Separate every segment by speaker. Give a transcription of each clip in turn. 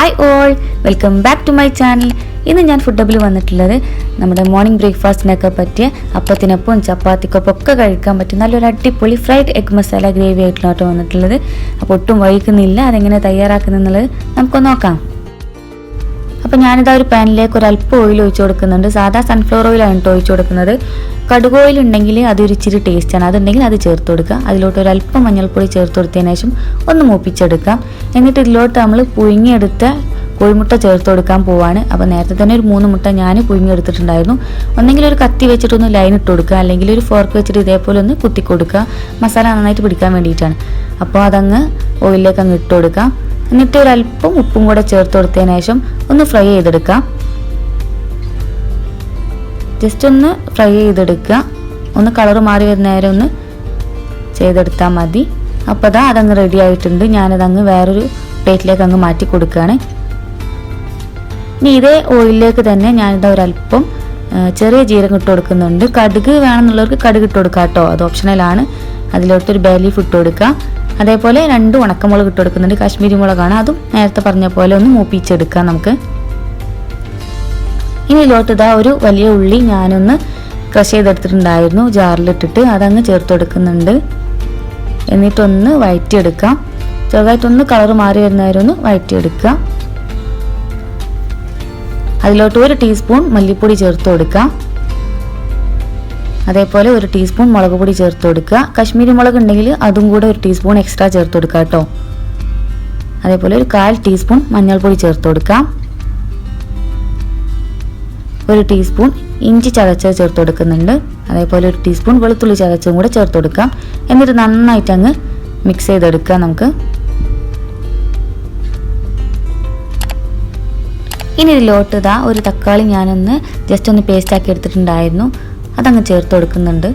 Speaker 1: Hi all, welcome back to my channel. ഇന്ന് ഞാൻ food ഹബിൽ വന്നിട്ടുള്ളത് നമ്മുടെ മോർണിംഗ് ബ്രേക്ക്ഫാസ്റ്റിനൊക്കെ പറ്റിയ അപ്പത്തിനൊപ്പം ചപ്പാത്തിക്കൊപ്പം ഒക്കെ കഴിക്കാൻ പറ്റും നല്ലൊരു അടിപൊളി ഫ്രൈഡ് എഗ് മസാല ഗ്രേവി ആയിട്ടാണ് വന്നിട്ടുള്ളത്. അപ്പോൾ ഒട്ടും വൈകുന്നില്ല, അതെങ്ങനെ തയ്യാറാക്കുന്നുള്ളത് നമുക്കൊന്ന് നോക്കാം. അപ്പോൾ ഞാനിതാ ഒരു പാനിലേക്ക് ഒരല്പം ഓയിൽ ഒഴിച്ചു കൊടുക്കുന്നുണ്ട്. സാധാ സൺഫ്ലവർ ഓയിലാണ് ഒഴിച്ചു കൊടുക്കുന്നത്. കടുക് ഓയിൽ ഉണ്ടെങ്കിൽ അതൊരു ഇച്ചിരി ടേസ്റ്റാണ്, അതുണ്ടെങ്കിൽ അത് ചേർത്ത് കൊടുക്കുക. അതിലോട്ട് ഒരല്പം മഞ്ഞൾപ്പൊടി ചേർത്ത് കൊടുത്തതിന് ശേഷം ഒന്ന് മൂപ്പിച്ചെടുക്കാം. എന്നിട്ട് ഇതിലോട്ട് നമ്മൾ പുഴുങ്ങിയെടുത്ത കോഴിമുട്ട ചേർത്ത് കൊടുക്കാൻ പോവാണ്. അപ്പോൾ നേരത്തെ തന്നെ ഒരു 3 മുട്ട ഞാൻ പുഴുങ്ങിയെടുത്തിട്ടുണ്ടായിരുന്നു. ഒന്നെങ്കിൽ ഒരു കത്തി വെച്ചിട്ടൊന്ന് ലൈൻ ഇട്ട് കൊടുക്കുക, അല്ലെങ്കിൽ ഒരു ഫോർക്ക് വെച്ചിട്ട് ഇതേപോലെ ഒന്ന് കുത്തി കൊടുക്കുക. മസാല നന്നായിട്ട് പിടിക്കാൻ വേണ്ടിയിട്ടാണ്. അപ്പോൾ അതങ്ങ് ഓയിലിലേക്ക് അങ്ങ് ഇട്ട് കൊടുക്കാം. എന്നിട്ട് ഒരല്പം ഉപ്പും കൂടെ ചേർത്ത് കൊടുത്തതിന് ശേഷം ഒന്ന് ഫ്രൈ ചെയ്തെടുക്കാം. ജസ്റ്റ് ഒന്ന് ഫ്രൈ ചെയ്തെടുക്കുക. ഒന്ന് കളർ മാറി വരുന്ന നേരം ഒന്ന് ചെയ്തെടുത്താൽ മതി. അപ്പോൾ അതങ്ങ് റെഡി ആയിട്ടുണ്ട്. ഞാനതങ്ങ് വേറൊരു പ്ലേറ്റിലേക്ക് അങ്ങ് മാറ്റി കൊടുക്കുകയാണ്. ഇനി ഇതേ ഓയിലിലേക്ക് തന്നെ ഞാനിതാ ഒരല്പം ചെറിയ ജീരകം ഇട്ട് കൊടുക്കുന്നുണ്ട്. കടുക് വേണമെന്നുള്ളവർക്ക് കടുക് ഇട്ട് കൊടുക്കാം കേട്ടോ, അത് ഓപ്ഷണലാണ്. അതിലോട്ടൊരു ബേ ലീഫ് ഇട്ട് കൊടുക്കുക. അതേപോലെ 2 ഉണക്കമുളക് ഇട്ട് കൊടുക്കുന്നുണ്ട്. കാശ്മീരി മുളകാണ്, അതും നേരത്തെ പറഞ്ഞ പോലെ ഒന്ന് മൂപ്പിച്ചെടുക്കാം നമുക്ക്. ഇനി ഇതിലോട്ട് ഒരു വലിയ ഉള്ളി ഞാനൊന്ന് ക്രഷ് ചെയ്തെടുത്തിട്ടുണ്ടായിരുന്നു, ജാറിലിട്ടിട്ട് അതങ്ങ് ചേർത്ത് കൊടുക്കുന്നുണ്ട്. എന്നിട്ടൊന്ന് വഴറ്റിയെടുക്കാം. ചെറുതായിട്ടൊന്ന് കളർ മാറി വരുന്നവരെ ഒന്ന് വഴറ്റിയെടുക്കുക. അതിലോട്ട് 1 ടീസ്പൂൺ മല്ലിപ്പൊടി ചേർത്ത് കൊടുക്കാം. അതേപോലെ 1 ടീസ്പൂൺ മുളക് പൊടി ചേർത്ത് കൊടുക്കുക. കാശ്മീരി മുളക് ഉണ്ടെങ്കിൽ അതും കൂടെ 1 ടീസ്പൂൺ എക്സ്ട്രാ ചേർത്ത് കൊടുക്കുക കേട്ടോ. അതേപോലെ 1/4 ടീസ്പൂൺ മഞ്ഞൾപ്പൊടി ചേർത്ത് കൊടുക്കാം. 1 ടീസ്പൂൺ ഇഞ്ചി ചതച്ചത് ചേർത്ത് കൊടുക്കുന്നുണ്ട്. അതേപോലെ 1 ടീസ്പൂൺ വെളുത്തുള്ളി ചതച്ചതും കൂടെ ചേർത്ത് കൊടുക്കാം. എന്നിട്ട് നന്നായിട്ട് അങ്ങ് മിക്സ് ചെയ്തെടുക്കാം നമുക്ക്. ഇനി ഇതിലോട്ട് ഒരു തക്കാളി ഞാനൊന്ന് ജസ്റ്റ് ഒന്ന് പേസ്റ്റ് ആക്കി എടുത്തിട്ടുണ്ടായിരുന്നു, അതങ്ങ് ചേർത്ത് കൊടുക്കുന്നുണ്ട്.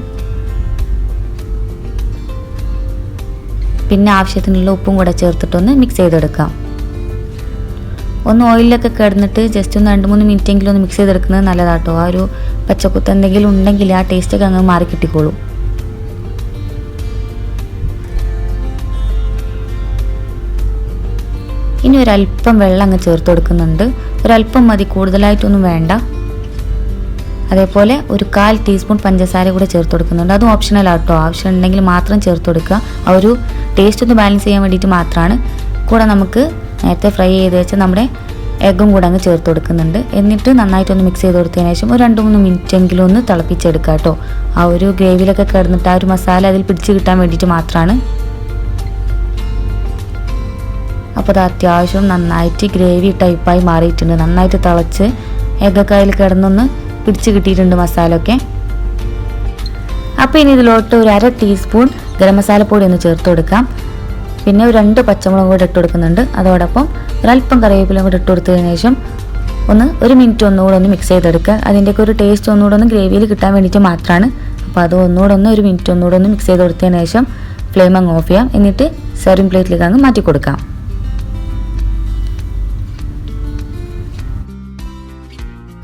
Speaker 1: പിന്നെ ആവശ്യത്തിനുള്ള ഉപ്പും കൂടെ ചേർത്തിട്ടൊന്ന് മിക്സ് ചെയ്തെടുക്കാം. ഒന്ന് ഓയിലൊക്കെ കിടന്നിട്ട് ജസ്റ്റ് ഒന്ന് 2-3 മിനിറ്റെങ്കിലും ഒന്ന് മിക്സ് ചെയ്തെടുക്കുന്നത് നല്ലതാട്ടോ. ആ ഒരു പച്ചക്കുത്ത് എന്തെങ്കിലും ഉണ്ടെങ്കിൽ ആ ടേസ്റ്റൊക്കെ അങ്ങ് മാറി കിട്ടിക്കോളും. ഇനി ഒരല്പം വെള്ളം അങ്ങ് ചേർത്ത് കൊടുക്കുന്നുണ്ട്. ഒരല്പം മതി, കൂടുതലായിട്ടൊന്നും വേണ്ട. അതേപോലെ 1/4 ടീസ്പൂൺ പഞ്ചസാര കൂടെ ചേർത്ത് കൊടുക്കുന്നുണ്ട്. അതും ഓപ്ഷണലാട്ടോ, ആവശ്യം ഉണ്ടെങ്കിൽ മാത്രം ചേർത്ത് കൊടുക്കുക. ആ ഒരു ടേസ്റ്റ് ഒന്ന് ബാലൻസ് ചെയ്യാൻ വേണ്ടിയിട്ട് മാത്രമാണ്. കൂടെ നമുക്ക് നേരത്തെ ഫ്രൈ ചെയ്ത് വെച്ച് നമ്മുടെ എഗ്ഗും കൂടെ അങ്ങ് ചേർത്ത് കൊടുക്കുന്നുണ്ട്. എന്നിട്ട് നന്നായിട്ടൊന്ന് മിക്സ് ചെയ്ത് കൊടുത്തതിന് ശേഷം ഒരു 2-3 മിനിറ്റെങ്കിലും ഒന്ന് തിളപ്പിച്ചെടുക്കുക കേട്ടോ. ആ ഒരു ഗ്രേവിയിലൊക്കെ കിടന്നിട്ട് ആ ഒരു മസാല അതിൽ പിടിച്ച് കിട്ടാൻ വേണ്ടിയിട്ട് മാത്രമാണ്. അപ്പോൾ അത് അത്യാവശ്യം നന്നായിട്ട് ഗ്രേവി ടൈപ്പായി മാറിയിട്ടുണ്ട്. നന്നായിട്ട് തിളച്ച് എഗ്ഗൊക്കെ അതിൽ കിടന്നൊന്ന് പിടിച്ച് കിട്ടിയിട്ടുണ്ട് മസാല ഒക്കെ. അപ്പോൾ ഇനി ഇതിലോട്ട് 1/2 ടീസ്പൂൺ ഗരം മസാലപ്പൊടി ഒന്ന് ചേർത്ത് കൊടുക്കാം. പിന്നെ 2 പച്ചമുളക് കൂടെ ഇട്ട് കൊടുക്കുന്നുണ്ട്. അതോടൊപ്പം ഒരല്പം കറിവേപ്പില കൂടെ ഇട്ട് കൊടുത്തതിന് ശേഷം 1 മിനിറ്റ് ഒന്നുകൂടെ ഒന്ന് മിക്സ് ചെയ്തെടുക്കുക. അതിൻ്റെയൊക്കെ ഒരു ടേസ്റ്റ് ഒന്നുകൂടെ ഒന്ന് ഗ്രേവിയിൽ കിട്ടാൻ വേണ്ടിയിട്ട് മാത്രമാണ്. അപ്പോൾ അത് ഒന്നുകൂടെ 1 മിനിറ്റ് ഒന്നുകൂടെ ഒന്ന് മിക്സ് ചെയ്ത് കൊടുത്തതിന് ശേഷം ഫ്ലെയിം അങ്ങ് ഓഫ് ചെയ്യാം. എന്നിട്ട് സെർവിങ് പ്ലേറ്റിലേക്ക് അങ്ങ് മാറ്റി കൊടുക്കാം.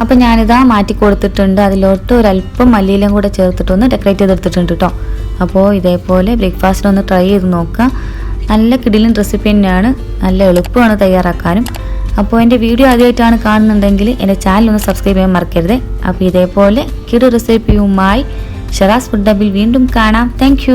Speaker 1: അപ്പോൾ ഞാനിതാ മാറ്റി കൊടുത്തിട്ടുണ്ട്. അതിലോട്ട് ഒരല്പം മല്ലിയിലും കൂടെ ചേർത്തിട്ടൊന്ന് ഡെക്കറേറ്റ് ചെയ്തെടുത്തിട്ടുണ്ട് കേട്ടോ. അപ്പോൾ ഇതേപോലെ ബ്രേക്ക്ഫാസ്റ്റിനൊന്ന് ട്രൈ ചെയ്ത് നോക്കുക. നല്ല കിടിലൻ റെസിപ്പി തന്നെയാണ്, നല്ല എളുപ്പമാണ് തയ്യാറാക്കാനും. അപ്പോൾ എൻ്റെ വീഡിയോ ആദ്യമായിട്ടാണ് കാണുന്നുണ്ടെങ്കിൽ എൻ്റെ ചാനൽ ഒന്ന് സബ്സ്ക്രൈബ് ചെയ്യാൻ മറക്കരുത്. അപ്പോൾ ഇതേപോലെ കിടു റെസിപ്പിയുമായി ഷറാസ് ഫുഡ് ഹബിൽ വീണ്ടും കാണാം. താങ്ക്